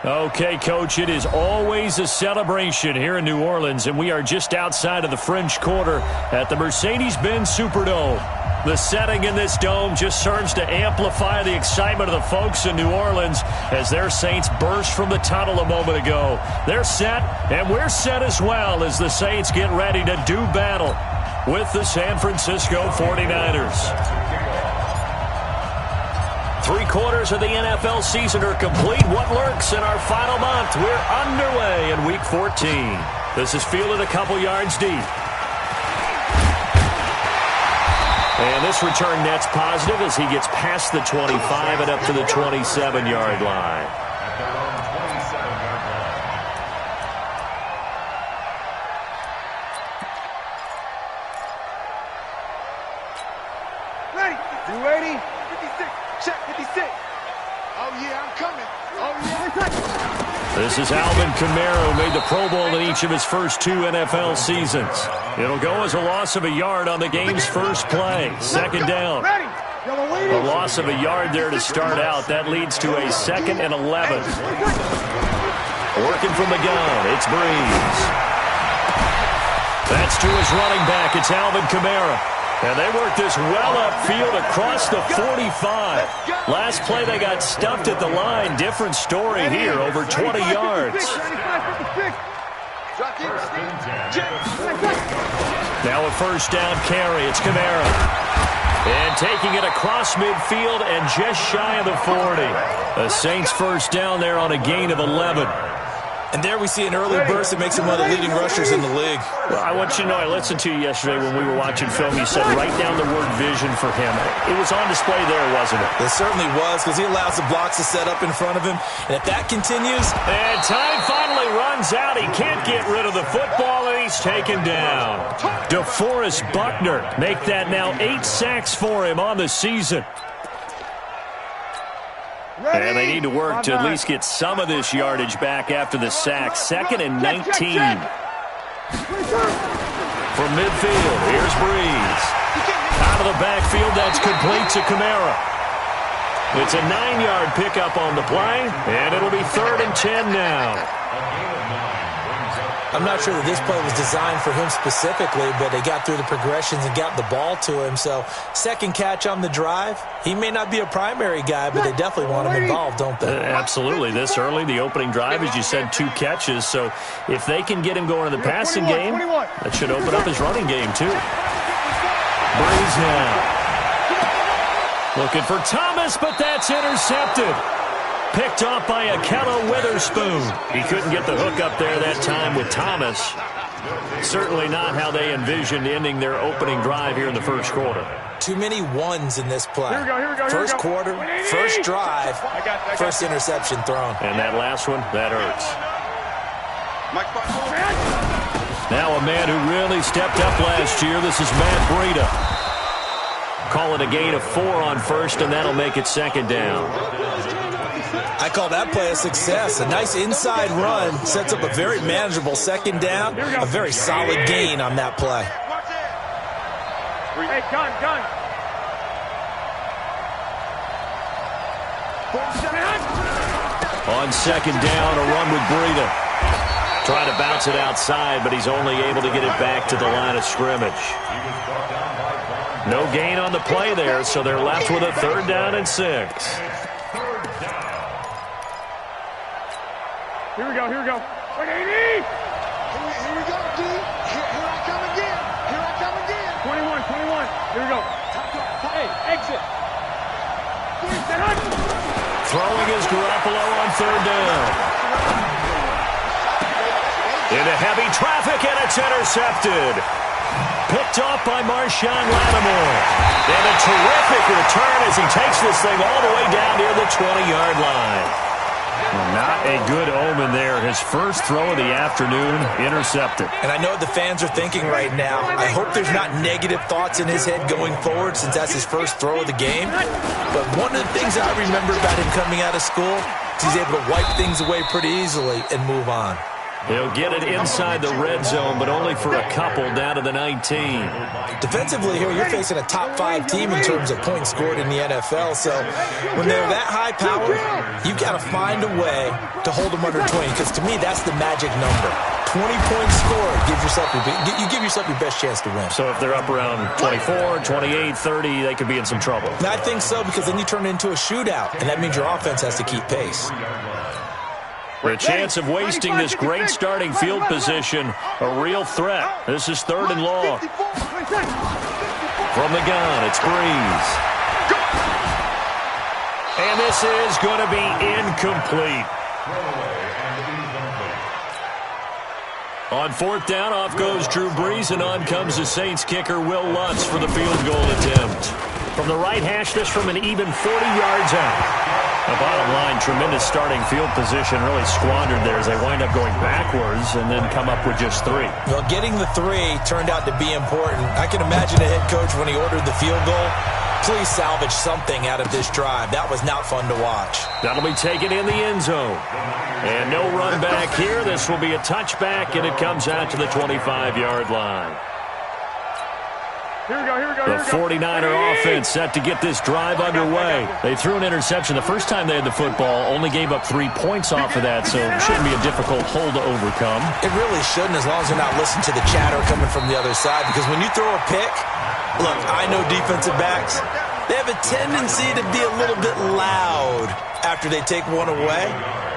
Okay, Coach, it is always a celebration here in New Orleans, and we are just outside of the French Quarter at the Mercedes-Benz Superdome. The setting in this dome just serves to amplify the excitement of the folks in New Orleans as their Saints burst from the tunnel a moment ago. They're set, and we're set as well as the Saints get ready to do battle with the San Francisco 49ers. 3/4 of the NFL season are complete. What lurks in our final month? We're underway in Week 14. This is fielded a couple yards deep. And this return net's positive as he gets past the 25 and up to the 27-yard line. Ready? You ready? 56. Check 56. Oh, yeah, I'm coming. Oh, yeah. This is Alvin Kamara, who made the Pro Bowl in each of his first 2 NFL seasons. It'll go as a loss of a yard on the game's first play. Second down. A loss of a yard there to start out. That leads to a 2nd and 11. Working from the gun, it's Breeze. That's to his running back. It's Alvin Kamara. And they work this well upfield across the 45. Last play they got stuffed at the line. Different story here, over 20 yards. Now a first down carry. It's Kamara. And taking it across midfield and just shy of the 40. The Saints first down there on a gain of 11. And there we see an early burst that makes him one of the leading rushers in the league. Well, I want you to know, I listened to you yesterday when we were watching film. You said write down the word vision for him. It was on display there, wasn't it? It certainly was, because he allows the blocks to set up in front of him. And if that continues... And time finally runs out. He can't get rid of the football, and he's taken down. DeForest Buckner make that now 8 sacks for him on the season. And they need to work to at least get some of this yardage back after the sack. 2nd and 19. From midfield, here's Breeze. Out of the backfield, that's complete to Kamara. It's a 9-yard pickup on the play, and it'll be 3rd and 10 now. I'm not sure that this play was designed for him specifically, but they got through the progressions and got the ball to him. So, second catch on the drive. He may not be a primary guy, but they definitely want him involved, don't they? Absolutely. This early, the opening drive, as you said, 2 catches. So, if they can get him going in the passing game, that should open up his running game, too. Breeze now. Looking for Thomas, but that's intercepted. Picked off by Akello Witherspoon. He couldn't get the hook up there that time with Thomas. Certainly not how they envisioned ending their opening drive here in the first quarter. Too many ones in this play. Here we go. First quarter, first drive, first interception thrown. And that last one, that hurts. Now a man who really stepped up last year. This is Matt Breida. Call it a gain of 4 on first, and that'll make it 2nd down. I call that play a success. A nice inside run sets up a very manageable 2nd down. A very solid gain on that play. Hey, gun. On 2nd down, a run with Breida. Trying to bounce it outside, but he's only able to get it back to the line of scrimmage. No gain on the play there, so they're left with a 3rd down and 6. Here we go. 180. Here we go, D. Here I come again. 21. Here we go. Hey, exit. Throwing is Garoppolo on 3rd down. Into heavy traffic, and it's intercepted. Picked off by Marshawn Lattimore. And a terrific return as he takes this thing all the way down near the 20-yard line. Not a good omen there. His first throw of the afternoon, intercepted. And I know what the fans are thinking right now. I hope there's not negative thoughts in his head going forward since that's his first throw of the game. But one of the things I remember about him coming out of school is he's able to wipe things away pretty easily and move on. He'll get it inside the red zone, but only for a couple down to the 19. Defensively here, you're facing a top-5 team in terms of points scored in the NFL. So when they're that high-powered, you've got to find a way to hold them under 20, because to me, that's the magic number. 20 points scored, you give yourself your best chance to win. So if they're up around 24, 28, 30, they could be in some trouble. And I think so, because then you turn it into a shootout, and that means your offense has to keep pace. The chance of wasting this great starting field position, a real threat. This is 3rd and long. From the gun, it's Breeze. And this is going to be incomplete. On 4th down, off goes Drew Brees, and on comes the Saints kicker, Will Lutz, for the field goal attempt. From the right hash, this from an even 40 yards out. The bottom line, tremendous starting field position, really squandered there as they wind up going backwards and then come up with just 3. Well, getting the 3 turned out to be important. I can imagine a head coach when he ordered the field goal. Please salvage something out of this drive. That was not fun to watch. That'll be taken in the end zone. And no run back here. This will be a touchback, and it comes out to the 25-yard line. Here we go. The 49er offense set to get this drive underway. They threw an interception the first time they had the football, only gave up 3 points off of that, so it shouldn't be a difficult hole to overcome. It really shouldn't, as long as you're not listening to the chatter coming from the other side, because when you throw a pick, look, I know defensive backs, they have a tendency to be a little bit loud after they take one away,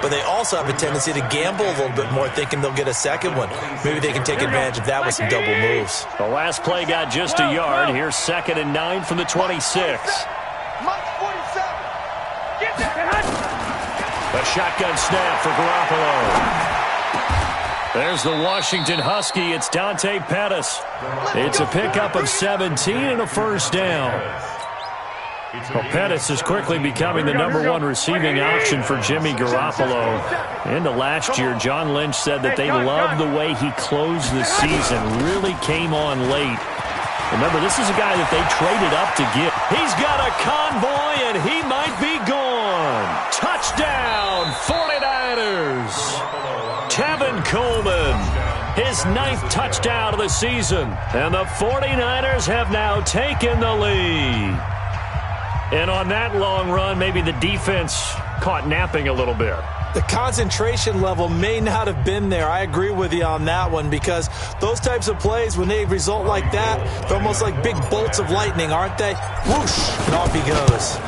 but they also have a tendency to gamble a little bit more, thinking they'll get a second one. Maybe they can take advantage of that with some double moves. The last play got just a yard. Here's 2nd and 9 from the 26. A shotgun snap for Garoppolo. There's the Washington Husky. It's Dante Pettis. It's a pickup of 17 and a first down. Well, Pettis is quickly becoming the #1 receiving option for Jimmy Garoppolo. Into last year, John Lynch said that they loved the way he closed the season, really came on late. Remember, this is a guy that they traded up to get. He's got a convoy, and he might be gone. Touchdown, 49ers. Tevin Coleman, his 9th touchdown of the season. And the 49ers have now taken the lead. And on that long run, maybe the defense caught napping a little bit. The concentration level may not have been there. I agree with you on that one, because those types of plays, when they result like that, they're almost like big bolts of lightning, aren't they? Whoosh, and off he goes.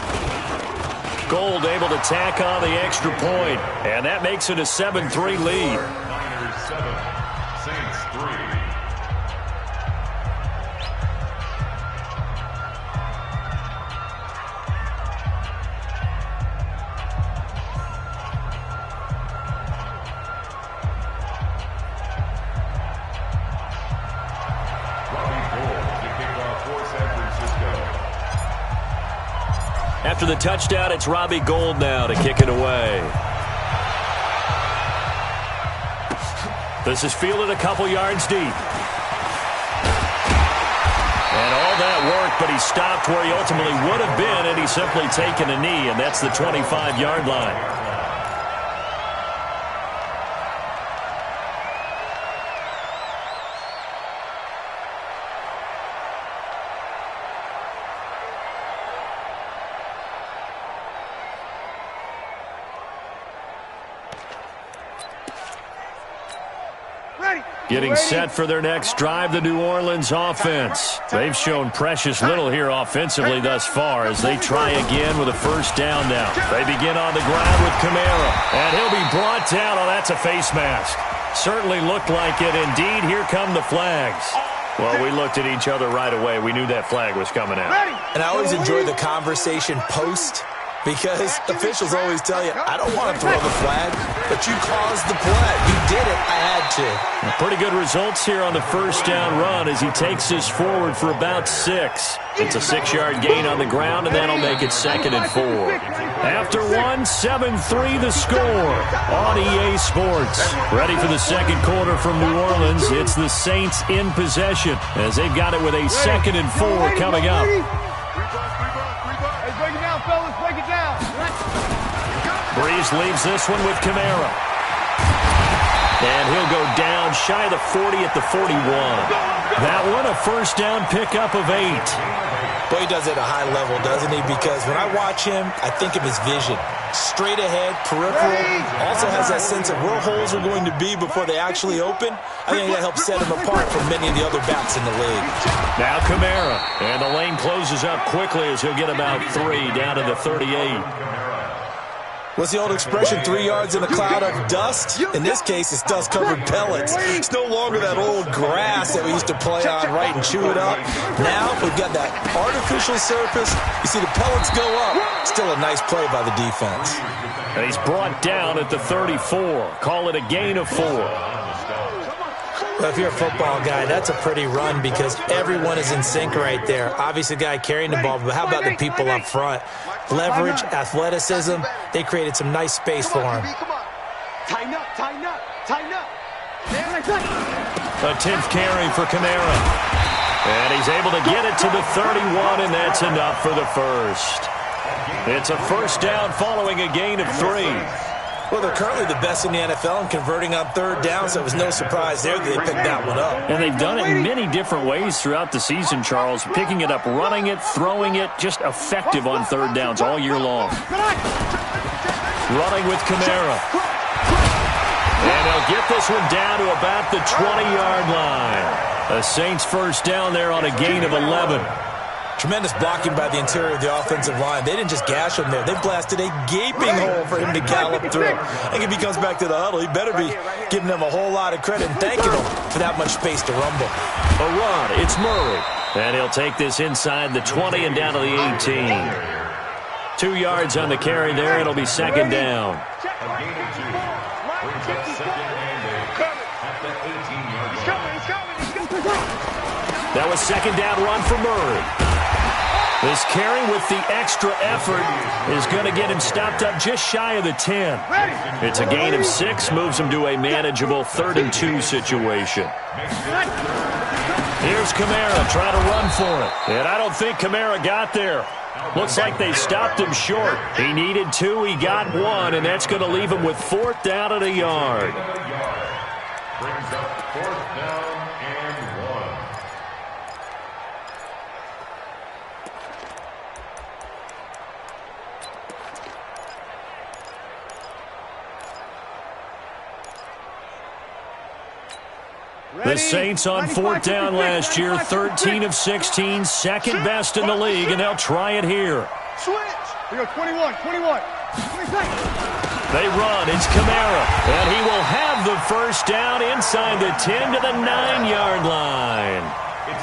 Gold able to tack on the extra point, and that makes it a 7-3 lead. After the touchdown, it's Robbie Gould now to kick it away. This is fielded a couple yards deep. And all that work, but he stopped where he ultimately would have been, and he's simply taken a knee, and that's the 25-yard line. Getting set for their next drive, the New Orleans offense. They've shown precious little here offensively thus far as they try again with a first down now. They begin on the ground with Kamara, and he'll be brought down. Oh, that's a face mask. Certainly looked like it. Indeed, here come the flags. Well, we looked at each other right away. We knew that flag was coming out. And I always enjoy the conversation post, because officials always tell you, I don't want to throw the flag, but you caused the play. You did it. I had to. Pretty good results here on the first down run as he takes this forward for about 6. It's a 6-yard gain on the ground, and that'll make it 2nd and 4. After 7-3 the score on EA Sports. Ready for the second quarter from New Orleans. It's the Saints in possession as they've got it with a 2nd and 4 coming up. Breeze leaves this one with Kamara. And he'll go down shy of the 40 at the 41. That one, a first down pickup of 8. Boy, he does it at a high level, doesn't he? Because when I watch him, I think of his vision. Straight ahead, peripheral. Also has that sense of where holes are going to be before they actually open. I think that helps set him apart from many of the other backs in the league. Now Kamara. And the lane closes up quickly as he'll get about 3 down to the 38. What's the old expression, 3 yards in a cloud of dust? In this case, it's dust-covered pellets. It's no longer that old grass that we used to play on, right, and chew it up. Now we've got that artificial surface. You see the pellets go up. Still a nice play by the defense. And he's brought down at the 34. Call it a gain of 4. Well, if you're a football guy, that's a pretty run because everyone is in sync right there. Obviously, the guy carrying the ball, but how about the people up front? Leverage, athleticism, they created some nice space for him. Tighten up, tighten up, tighten up. A 10th carry for Kamara. And he's able to get it to the 31, and that's enough for the first. It's a first down following a gain of 3. Well, they're currently the best in the NFL in converting on third down, so it was no surprise there that they picked that one up. And they've done it in many different ways throughout the season, Charles. Picking it up, running it, throwing it, just effective on third downs all year long. Running with Kamara. And they'll get this one down to about the 20-yard line. The Saints first down there on a gain of 11. Tremendous blocking by the interior of the offensive line. They didn't just gash him there. They blasted a gaping hole for him to gallop through. I think if he comes back to the huddle, he better be giving them a whole lot of credit and thanking them for that much space to rumble. A run. It's Murray. And he'll take this inside the 20 and down to the 18. 2 yards on the carry there. It'll be second down. That was second down run for Murray. This carry with the extra effort is going to get him stopped up just shy of the 10. It's a gain of 6, moves him to a manageable 3rd and 2 situation. Here's Kamara trying to run for it. And I don't think Kamara got there. Looks like they stopped him short. He needed 2, he got 1, and that's going to leave him with 4th down at a yard. Brings up 4th down and 1. The Saints on 4th down last year, 13 of 16, second best in the league, and they'll try it here. Switch. We go 21, 21. They run. It's Kamara, and he will have the first down inside the 10 to the 9-yard line.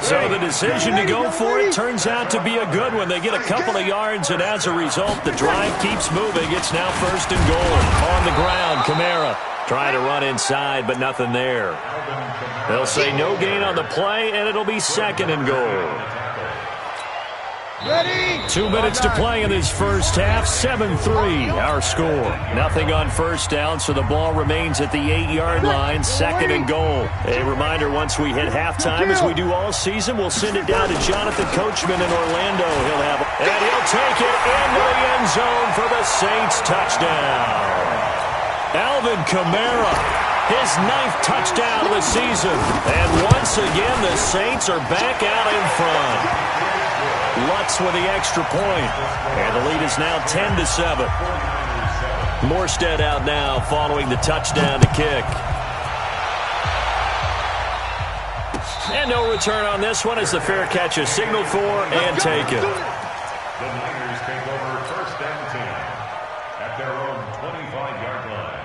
So the decision to go for it turns out to be a good one. They get a couple of yards, and as a result, the drive keeps moving. It's now 1st and goal. On the ground, Kamara trying to run inside, but nothing there. They'll say no gain on the play, and it'll be 2nd and goal. Ready? 2 minutes to play in this first half. 7-3, our score. Nothing on first down, so the ball remains at the 8-yard line. 2nd and goal. A reminder, once we hit halftime, as we do all season, we'll send it down to Jonathan Coachman in Orlando. And he'll take it into the end zone for the Saints touchdown. Alvin Kamara, his 9th touchdown of the season. And once again, the Saints are back out in front. Lutz with the extra point. And the lead is now 10-7. Morstead out now following the touchdown to kick. And no return on this one as the fair catch is signaled for and taken. The Niners take over 1st and 10 at their own 25-yard line.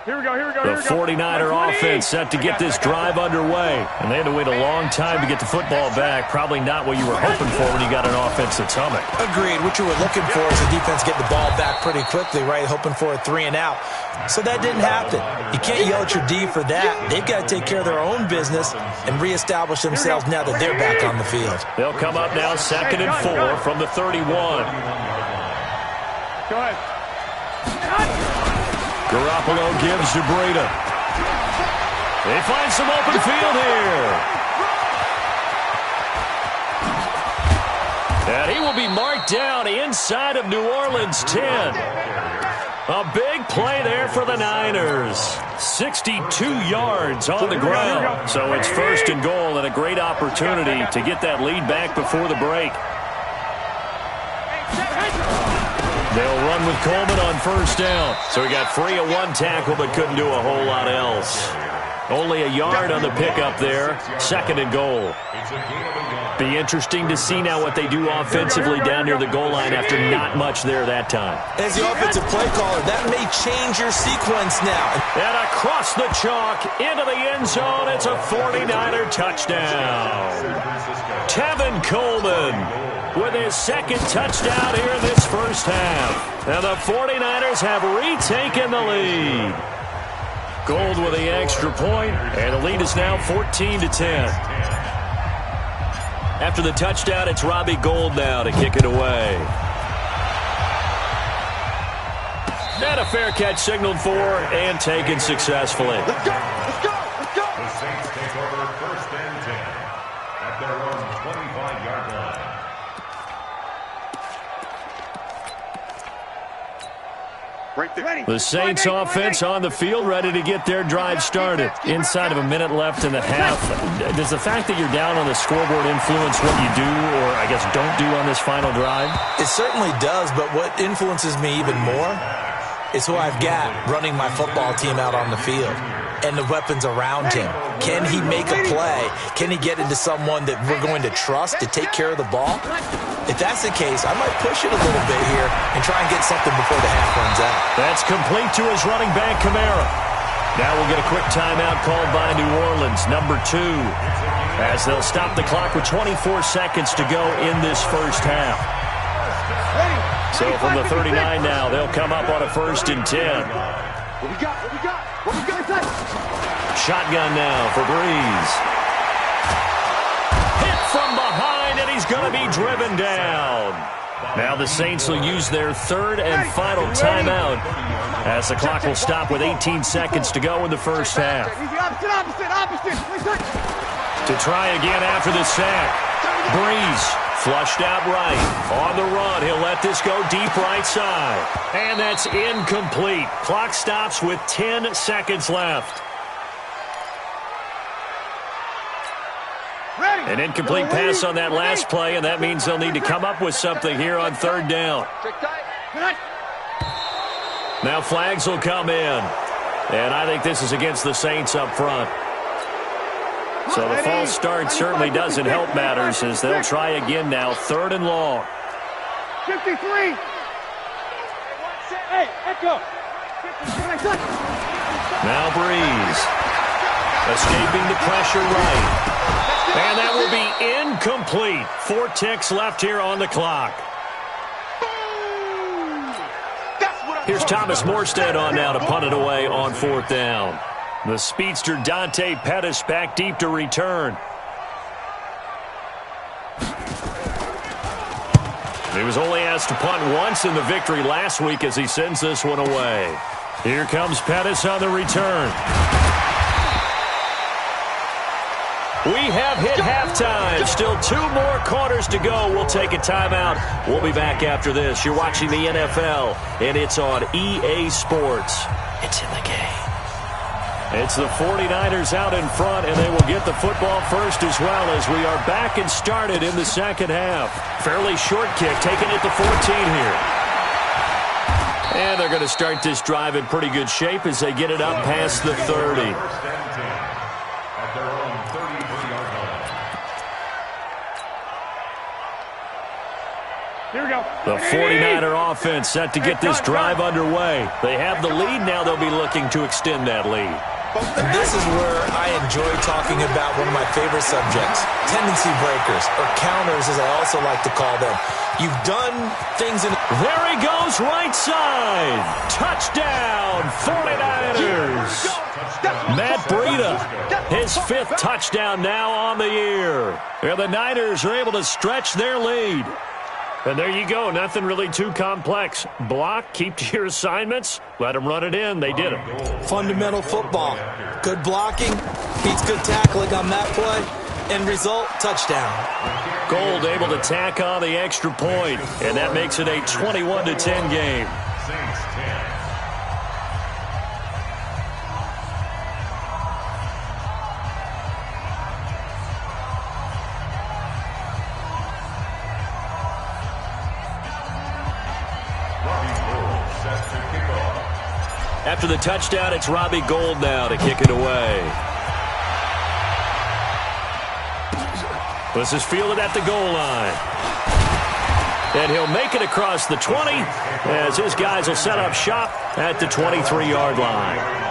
Here we go, here we go, The 49er offense set to get this drive underway. And they had to wait a long time to get the football back. Probably not what you were hoping for when you got an offense that's humming. Agreed. What you were looking for is the defense get the ball back pretty quickly, right? Hoping for a 3 and out. So that didn't happen. You can't yell at your D for that. They've got to take care of their own business and reestablish themselves now that they're back on the field. They'll come up now 2nd and 4 from the 31. Go ahead. Garoppolo gives to Breida. They find some open field here. And he will be marked down inside of New Orleans 10. A big play there for the Niners. 62 yards on the ground. So it's 1st and goal and a great opportunity to get that lead back before the break. They'll run with Coleman on 1st down. So he got free of one tackle but couldn't do a whole lot else. Only a yard on the pickup there. 2nd and goal. Be interesting to see now what they do offensively down near the goal line after not much there that time. As the offensive play caller, that may change your sequence now. And across the chalk into the end zone, it's a 49er touchdown. Tevin Coleman with his 2nd touchdown here in this first half. And the 49ers have retaken the lead. Gold with the extra point, and the lead is now 14-10. After the touchdown, it's Robbie Gould now to kick it away. And a fair catch signaled for and taken successfully. Let's go! Let's go! Let's go! The Saints take over 1st and 10 at their own 25-yard line. Right there. The Saints offense on the field, ready to get their drive started. Inside of a minute left in the half. Does the fact that you're down on the scoreboard influence what you do, or I guess don't do on this final drive? It certainly does, but what influences me even more is who I've got running my football team out on the field and the weapons around him. Can he make a play? Can he get into someone that we're going to trust to take care of the ball? If that's the case, I might push it a little bit here and try and get something before the half runs out. That's complete to his running back, Kamara. Now we'll get a quick timeout called by New Orleans, number 2, as they'll stop the clock with 24 seconds to go in this first half. So from the 39 now, they'll come up on a 1st and 10. What we got? What we got? What we got? Shotgun now for Breeze. Hit from behind, and he's going to be driven down. Now the Saints will use their 3rd and final timeout as the clock will stop with 18 seconds to go in the first half. Opposite. To try again after the sack. Breeze flushed out right. On the run, he'll let this go deep right side. And that's incomplete. Clock stops with 10 seconds left. An incomplete pass on that last play, and that means they'll need to come up with something here on 3rd down. Now flags will come in. And I think this is against the Saints up front. So the false start certainly doesn't help matters as they'll try again now, 3rd and long. 53. Hey, Echo. Now Breeze. Escaping the pressure right. And that will be incomplete. 4 ticks left here on the clock. Here's Thomas Morstead on now to punt it away on 4th down. The speedster Dante Pettis back deep to return. He was only asked to punt once in the victory last week as he sends this one away. Here comes Pettis on the return. We have hit halftime. Still 2 more quarters to go. We'll take a timeout. We'll be back after this. You're watching the NFL, and it's on EA Sports. It's in the game. It's the 49ers out in front, and they will get the football first as well as we are back and started in the second half. Fairly short kick, taking it to 14 here. And they're going to start this drive in pretty good shape as they get it up past the 30. Here we go. The 49er offense set to get this drive underway. They have the lead now. They'll be looking to extend that lead. And this is where I enjoy talking about one of my favorite subjects, tendency breakers, or counters as I also like to call them. You've done things in... There he goes, right side. Touchdown, 49ers. Matt Breida, his 5th touchdown now on the year. And the Niners are able to stretch their lead. And there you go. Nothing really too complex. Block, keep to your assignments, let them run it in. They did it. Fundamental football. Good blocking, beats good tackling on that play. End result, touchdown. Gould able to tack on the extra point, and that makes it a 21-10 game. After the touchdown, it's Robbie Gould now to kick it away. This is fielded at the goal line. And he'll make it across the 20 as his guys will set up shop at the 23-yard line.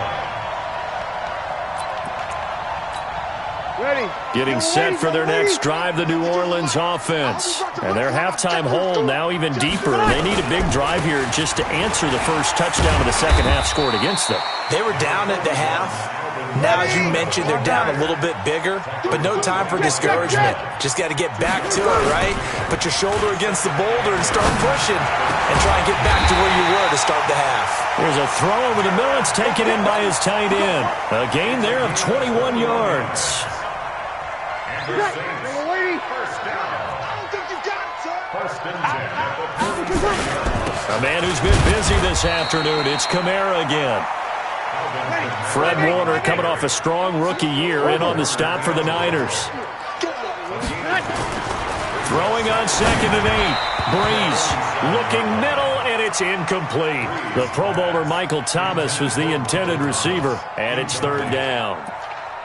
Getting set for their next drive, the New Orleans offense. And their halftime hole now even deeper. They need a big drive here just to answer the first touchdown of the second half scored against them. They were down at the half. Now, as you mentioned, they're down a little bit bigger, but no time for discouragement. Just got to get back to it, right? Put your shoulder against the boulder and start pushing and try and get back to where you were to start the half. There's a throw over the middle. It's taken in by his tight end. A gain there of 21 yards. A man who's been busy this afternoon. It's Kamara again. Fred Warner coming off a strong rookie year in on the stop for the Niners. Throwing on 2nd and 8. Breeze looking middle, and it's incomplete. The Pro Bowler Michael Thomas was the intended receiver, and it's 3rd down.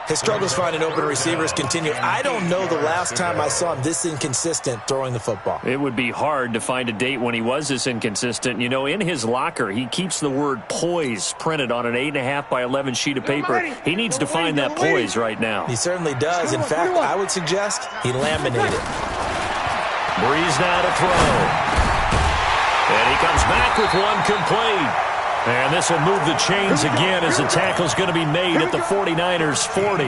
His struggles finding open receivers continue. I don't know the last time I saw him this inconsistent throwing the football. It would be hard to find a date when he was this inconsistent. You know, in his locker, he keeps the word poise printed on an 8.5 by 11 sheet of paper. He needs to find that poise right now. He certainly does. In fact, I would suggest he laminated. Breeze now to throw. And he comes back with one complete. And this will move the chains again as the tackle's going to be made at the 49ers' 40.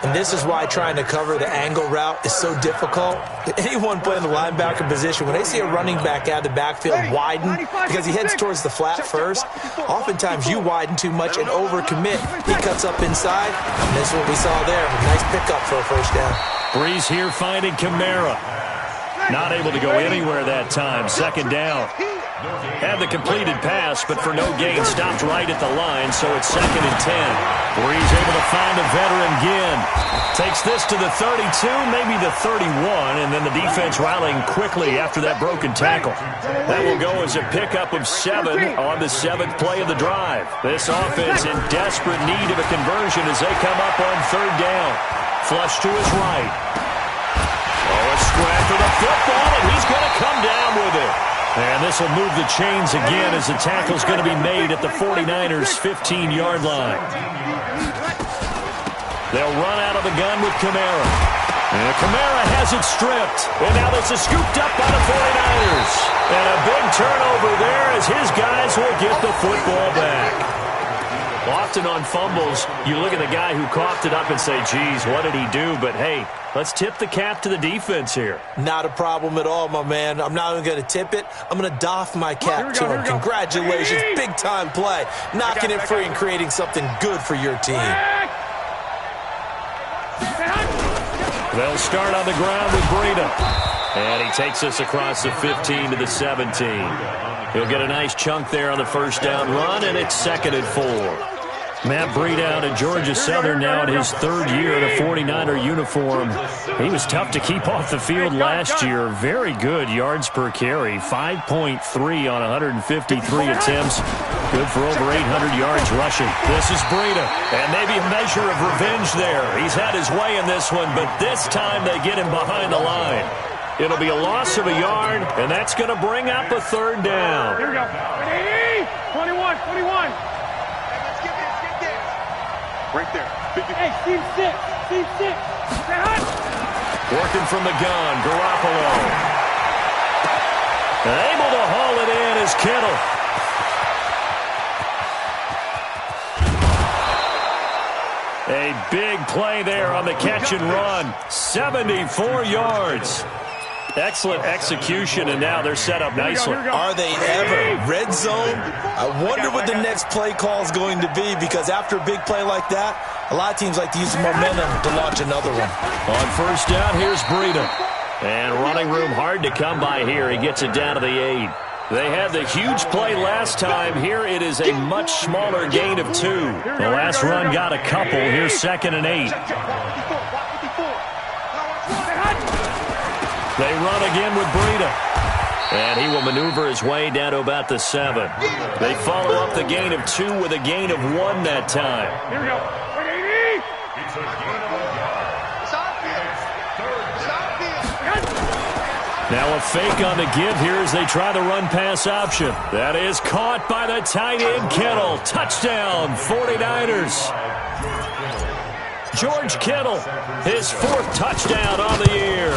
And this is why trying to cover the angle route is so difficult. Anyone playing the linebacker position, when they see a running back out of the backfield widen because he heads towards the flat first, oftentimes you widen too much and overcommit. He cuts up inside, and this is what we saw there. A nice pickup for a first down. Breeze here finding Kamara. Not able to go anywhere that time. 2nd down. Had the completed pass, but for no gain, stopped right at the line, so it's 2nd and 10. Breeze able to find a veteran Ginn. Takes this to the 32, maybe the 31, and then the defense rallying quickly after that broken tackle. That will go as a pickup of 7 on the 7th play of the drive. This offense in desperate need of a conversion as they come up on 3rd down. Flush to his right. Oh, a scrap for the football, and he's going to come down with it. And this will move the chains again as the tackle's going to be made at the 49ers' 15-yard line. They'll run out of the gun with Kamara. And Kamara has it stripped. And now this is scooped up by the 49ers. And a big turnover there as his guys will get the football back. Often on fumbles, you look at the guy who coughed it up and say, geez, what did he do? But, hey, let's tip the cap to the defense here. Not a problem at all, my man. I'm not even going to tip it. I'm going to doff my cap to him. Congratulations. Big-time play. Knocking it free and creating something good for your team. They'll start on the ground with Breida. And he takes us across the 15 to the 17. He'll get a nice chunk there on the first down run, and it's 2nd and 4. Matt Breida out of Georgia Southern now in his 3rd year in a 49er uniform. He was tough to keep off the field last year. Very good yards per carry, 5.3 on 153 attempts. Good for over 800 yards rushing. This is Breida, and maybe a measure of revenge there. He's had his way in this one, but this time they get him behind the line. It'll be a loss of a yard, and that's going to bring up a 3rd down. Here we go. 21. Right there. Hey, Steve 6. Working from the gun, Garoppolo. Able to haul it in is Kittle. A big play there on the catch and run. 74 yards. Excellent execution, and now they're set up nicely. Are they ever? Red zone? I wonder what the next play call is going to be, because after a big play like that, a lot of teams like to use the momentum to launch another one. On first down, here's Breida. And running room hard to come by here. He gets it down to the 8. They had the huge play last time. Here it is a much smaller gain of 2. The last run got a couple. Here's 2nd and 8. They run again with Breida. And he will maneuver his way down to about the 7. They follow up the gain of 2 with a gain of 1 that time. Here we go. It's a gain of a yard. Now a fake on the give here as they try the run-pass option. That is caught by the tight end, Kittle. Touchdown, 49ers. George Kittle, his 4th touchdown on the year.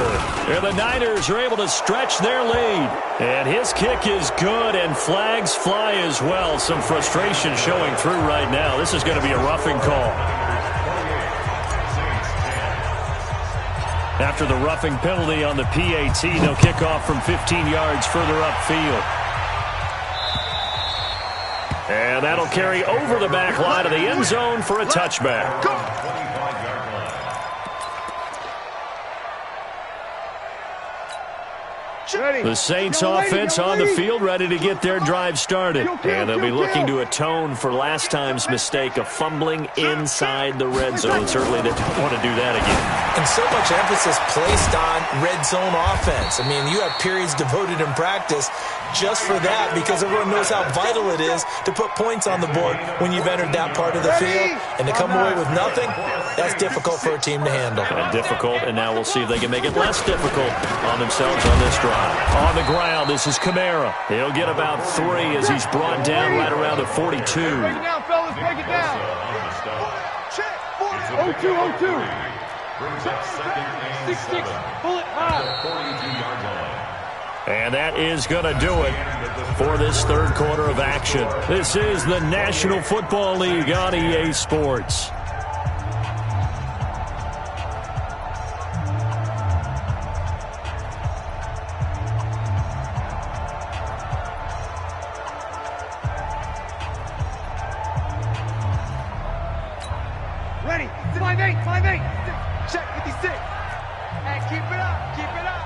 And the Niners are able to stretch their lead. And his kick is good, and flags fly as well. Some frustration showing through right now. This is going to be a roughing call. After the roughing penalty on the PAT, they'll kick off from 15 yards further upfield. And that'll carry over the back line of the end zone for a touchback. The Saints offense on the field, ready to get their drive started. And they'll be looking to atone for last time's mistake of fumbling inside the red zone. Certainly they don't want to do that again. And so much emphasis placed on red zone offense. I mean, you have periods devoted in practice just for that because everyone knows how vital it is to put points on the board when you've entered that part of the field. And to come away with nothing, that's difficult for a team to handle. And difficult, and now we'll see if they can make it less difficult on themselves on this drive. On the ground, this is Kamara. He'll get about 3 as he's brought down right around the 42. Break it down, fellas. Break it down. Check. 0-2, 0-2. Brings up 2nd and 6-6. 7. Pull it high. 42-yard line. And that is going to do it for this 3rd quarter of action. This is the National Football League on EA Sports. Ready. 5-8. 5-8. Check 56. And keep it up. Keep it up.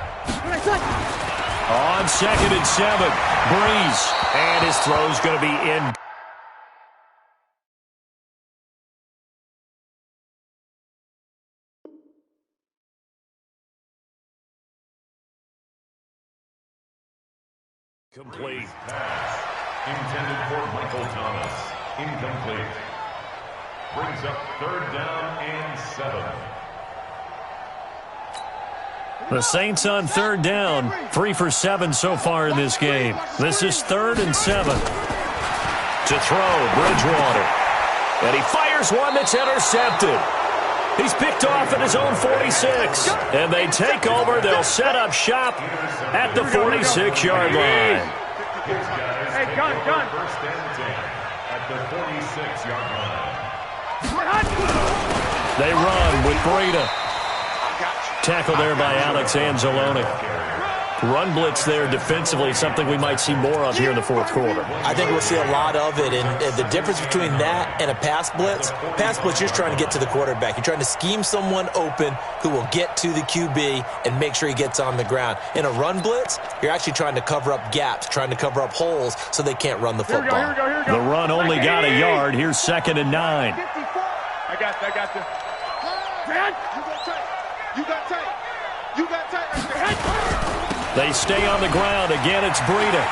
On 2nd and 7, Breeze. And his throw's going to be in. Complete. Pass. Intended for Michael Thomas. Incomplete. Brings up 3rd down and 7. The Saints on 3rd down, 3 for 7 so far in this game. This is 3rd and 7. To throw, Bridgewater. And he fires one that's intercepted. He's picked off at his own 46. And they take over. They'll set up shop at the 46-yard line. Hey, gun. 1st and 10 at the 46-yard line. They run with Breida. Tackle there by Alex Anzalone. Run blitz there defensively, something we might see more of here in the 4th quarter. I think we'll see a lot of it, and the difference between that and a pass blitz, you're just trying to get to the quarterback. You're trying to scheme someone open who will get to the QB and make sure he gets on the ground. In a run blitz, you're actually trying to cover up gaps, trying to cover up holes so they can't run the football. Here we go. The run only got a yard. Here's 2nd and 9. I got this. Man, you got tight. They stay on the ground. Again, it's Breida.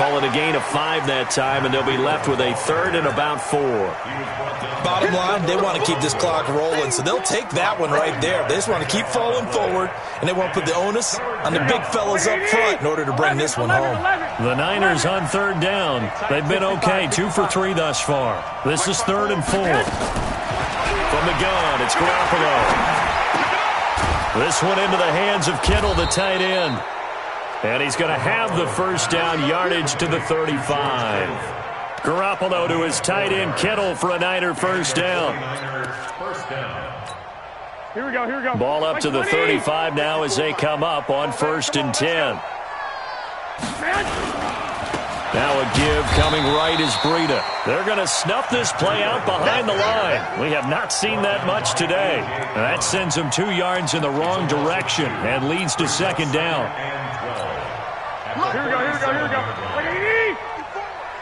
Call it a gain of 5 that time, and they'll be left with a 3rd and about 4. Bottom line, they want to keep this clock rolling, so they'll take that one right there. They just want to keep falling forward, and they want to put the onus on the big fellas up front in order to bring this one home. The Niners on 3rd down. They've been okay, 2 for 3 thus far. This is 3rd and 4. From the gun, it's Garoppolo. This one into the hands of Kittle, the tight end. And he's going to have the 1st down, yardage to the 35. Garoppolo to his tight end, Kittle, for a Niner 1st down. Here we go. Ball up to the 35 now as they come up on 1st and 10. Now a give coming right is Breida. They're going to snuff this play out behind the line. We have not seen that much today. And that sends them 2 yards in the wrong direction and leads to 2nd down. Here we go.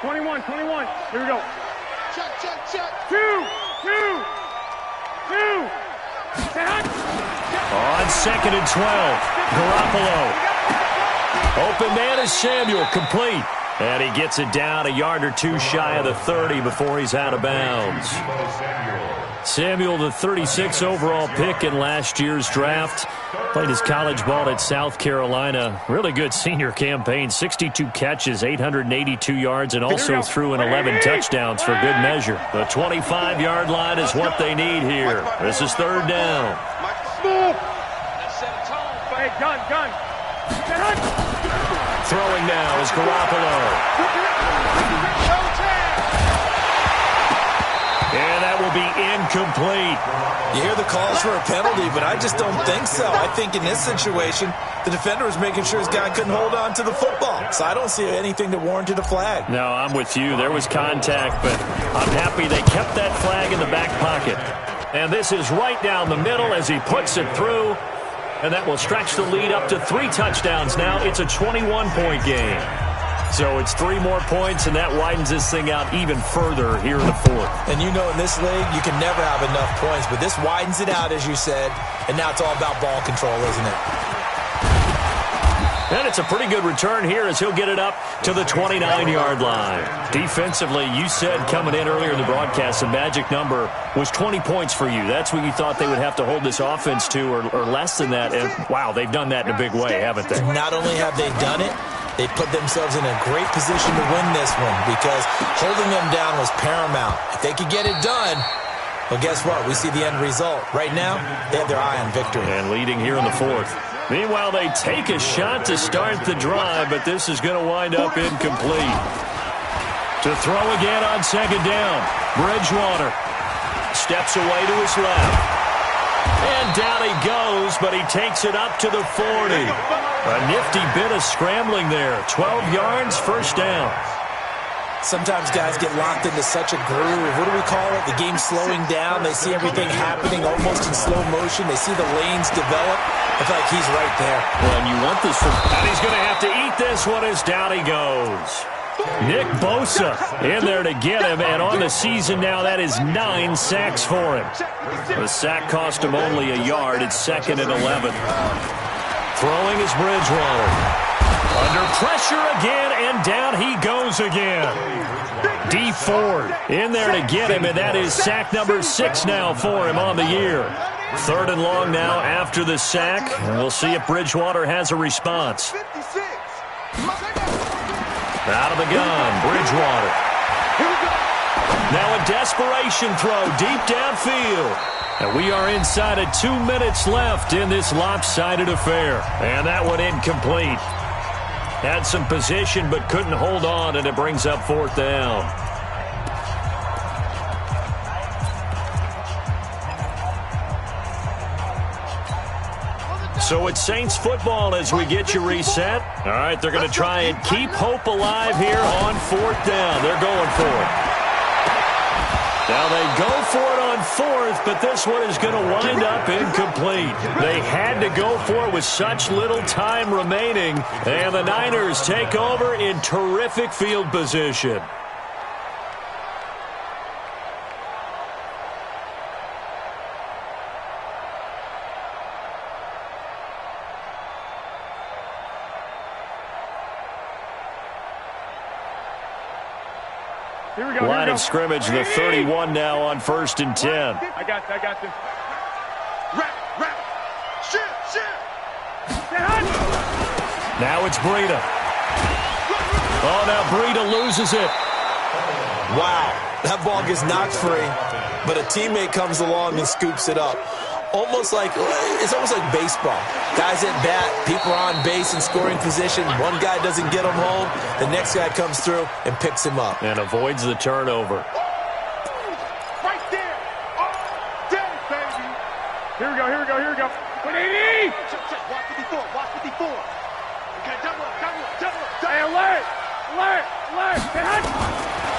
21. Here we go. Check. 2. On 2nd and 12, Garoppolo. Open man is Samuel, complete. And he gets it down a yard or two shy of the 30 before he's out of bounds. Samuel, the 36 overall pick in last year's draft. Played his college ball at South Carolina. Really good senior campaign. 62 catches, 882 yards, and also threw in 11 touchdowns for good measure. The 25-yard line is what they need here. This is 3rd down. Hey, gun. Throwing now is Garoppolo. And that will be incomplete. You hear the calls for a penalty, but I just don't think so. I think in this situation, the defender was making sure his guy couldn't hold on to the football. So I don't see anything that warranted a flag. No, I'm with you. There was contact, but I'm happy they kept that flag in the back pocket. And this is right down the middle as he puts it through. And that will stretch the lead up to 3 touchdowns now. It's a 21-point game. So it's 3 more points, and that widens this thing out even further here in the 4th. And you know in this league, you can never have enough points. But this widens it out, as you said. And now it's all about ball control, isn't it? And it's a pretty good return here as he'll get it up to the 29-yard line. Defensively, you said coming in earlier in the broadcast, the magic number was 20 points for you. That's what you thought they would have to hold this offense to, or less than that. And, wow, they've done that in a big way, haven't they? Not only have they done it, they put themselves in a great position to win this one because holding them down was paramount. If they could get it done, well, guess what? We see the end result. Right now, they have their eye on victory. And leading here in the 4th. Meanwhile, they take a shot to start the drive, but this is going to wind up incomplete. To throw again on 2nd down. Bridgewater steps away to his left. And down he goes, but he takes it up to the 40. A nifty bit of scrambling there. 12 yards, 1st down. Sometimes guys get locked into such a groove. What do we call it? The game's slowing down. They see everything happening almost in slow motion. They see the lanes develop. I feel like he's right there. Well, and you want this from... And he's going to have to eat this one as down he goes. Nick Bosa in there to get him, and on the season now, that is 9 sacks for him. The sack cost him only a yard. It's 2nd and 11. Throwing is Bridgewater. Under pressure again, and down he goes again. D Ford in there to get him, and that is sack number 6 now for him on the year. 3rd and long now after the sack, and we'll see if Bridgewater has a response. Out of the gun, Bridgewater. Now a desperation throw deep downfield. And we are inside of 2 minutes left in this lopsided affair. And that one incomplete. Had some position but couldn't hold on, and it brings up 4th down. So it's Saints football as we get you reset. All right, they're going to try and keep hope alive here on 4th down. They're going for it. Now they go for it on 4th, but this one is going to wind up incomplete. They had to go for it with such little time remaining, and the Niners take over in terrific field position. Line of scrimmage, the 31 now on 1st and 10. I got this. Rap. Shit. Now it's Breida. Oh, now Breida loses it. Wow, that ball gets knocked free, but a teammate comes along and scoops it up. It's almost like baseball. Guys at bat, people are on base in scoring position. One guy doesn't get him home. The next guy comes through and picks him up. And avoids the turnover. Right there. Oh, damn it, baby. Here we go. What do you need? Check. Watch 54. Okay, double up. Hey, alert.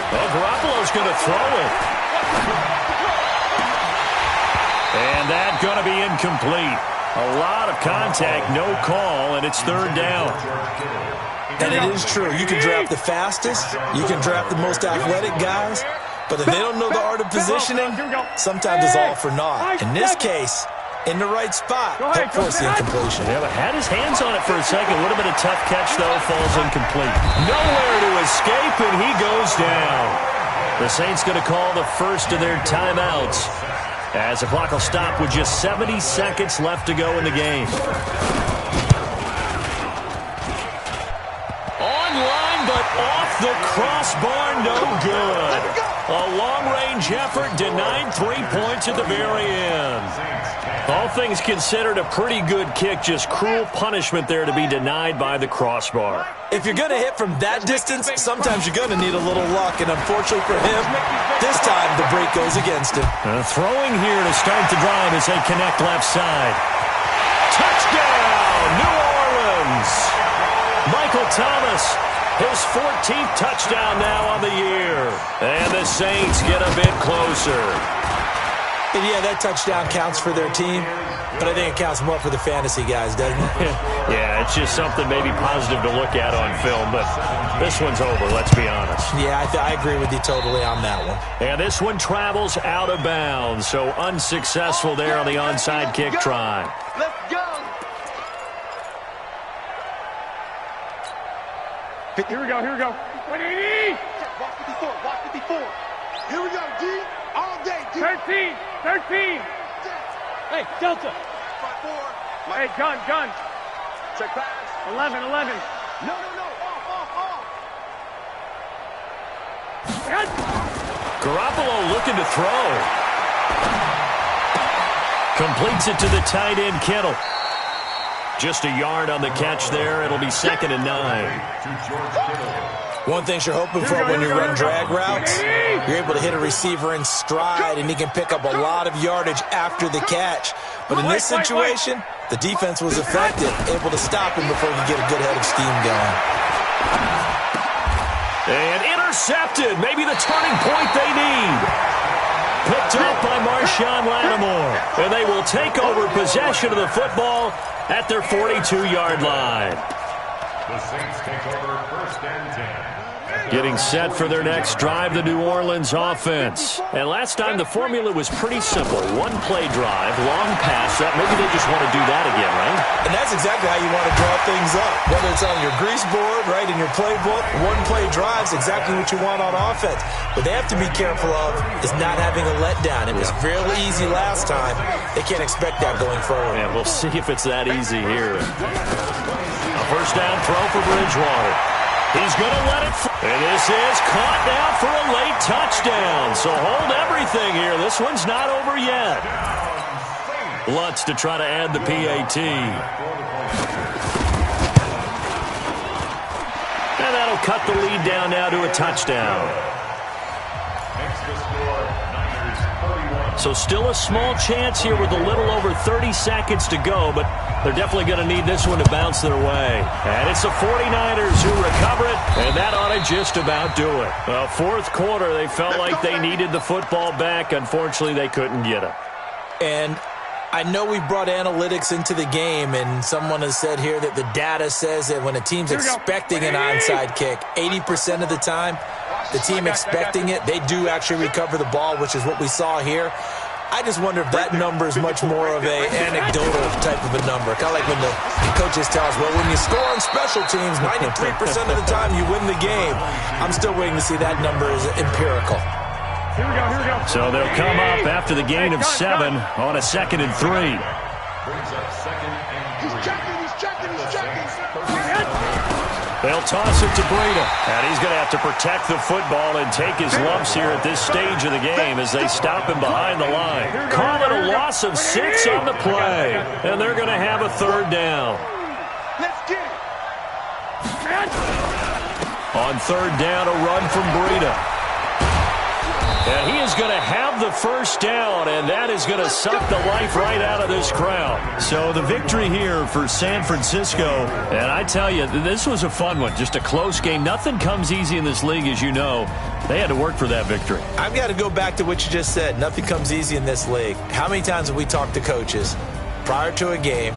Well, Garoppolo's going to throw it. And that's going to be incomplete. A lot of contact, no call, and it's 3rd down. And it is true. You can draft the fastest. You can draft the most athletic guys. But if they don't know the art of positioning, sometimes it's all for naught. In this case, in the right spot. ahead, Helped force the incompletion. Yeah, but had his hands on it for a second. Would have been a tough catch, though. Falls incomplete. Nowhere to escape, and he goes down. The Saints going to call the first of their timeouts, as the clock will stop with just 70 seconds left to go in the game. Online, but off the crossbar, no good. A long-range effort denied 3 points at the very end. All things considered, a pretty good kick, just cruel punishment there to be denied by the crossbar. If you're going to hit from that distance, sometimes you're going to need a little luck, and unfortunately for him, this time the break goes against him. Throwing here to start the drive as they connect left side. Touchdown, New Orleans! Michael Thomas, his 14th touchdown now on the year. And the Saints get a bit closer. And yeah, that touchdown counts for their team, but I think it counts more for the fantasy guys, doesn't it? Yeah, it's just something maybe positive to look at on film, but this one's over, let's be honest. Yeah, I agree with you totally on that one. And this one travels out of bounds, so unsuccessful there on the onside kick try. Let's go. Here we go, here we go. 180. Watch 54, watch 54. Here we go, D. All day, D. 13. Hey, Delta. Front 4. Hey, gun. Check pass. 11. No. Off. Garoppolo looking to throw. Completes it to the tight end, Kittle. Just a yard on the catch there. It'll be 2nd and 9. One thing you're hoping for when you run drag routes, you're able to hit a receiver in stride, and he can pick up a lot of yardage after the catch. But in this situation, the defense was effective, able to stop him before he could get a good head of steam going. And intercepted. Maybe the turning point they need. Picked up by Marshawn Lattimore. And they will take over possession of the football at their 42-yard line. The Saints take over 1st and 10. Getting set for their next drive, the New Orleans offense. And last time the formula was pretty simple. One play drive, long pass. Maybe they just want to do that again, right? And that's exactly how you want to draw things up. Whether it's on your grease board, right, in your playbook, one play drive's exactly what you want on offense. What they have to be careful of is not having a letdown. It was fairly easy last time. They can't expect that going forward. And we'll see if it's that easy here. A first down throw for Bridgewater. He's going to let it fly. And this is caught now for a late touchdown. So hold everything here. This one's not over yet. Lutz to try to add the PAT. And that'll cut the lead down now to a touchdown. So still a small chance here with a little over 30 seconds to go, but they're definitely going to need this one to bounce their way. And it's the 49ers who recover it, and that ought to just about do it. Well, 4th quarter, they felt like they needed the football back. Unfortunately, they couldn't get it. And I know we brought analytics into the game, and someone has said here that the data says that when a team's expecting an onside kick, 80% of the time, the team expecting it, they do actually recover the ball, which is what we saw here. I just wonder if that number is much more of an anecdotal type of a number. Kind of like when the coaches tell us, well, when you score on special teams, 93% of the time you win the game. I'm still waiting to see that number is empirical. Here we go. So they'll come up after the gain of 7 on a 2nd and 3. Brings up 2nd and 3. He's checking. They'll toss it to Breida. And he's going to have to protect the football and take his lumps here at this stage of the game as they stop him behind the line. Call it a loss of 6 on the play. And they're going to have a 3rd down. Let's get it. On 3rd down, a run from Breida. And he is going to have the first down, and that is going to suck the life right out of this crowd. So the victory here for San Francisco, and I tell you, this was a fun one, just a close game. Nothing comes easy in this league, as you know. They had to work for that victory. I've got to go back to what you just said. Nothing comes easy in this league. How many times have we talked to coaches prior to a game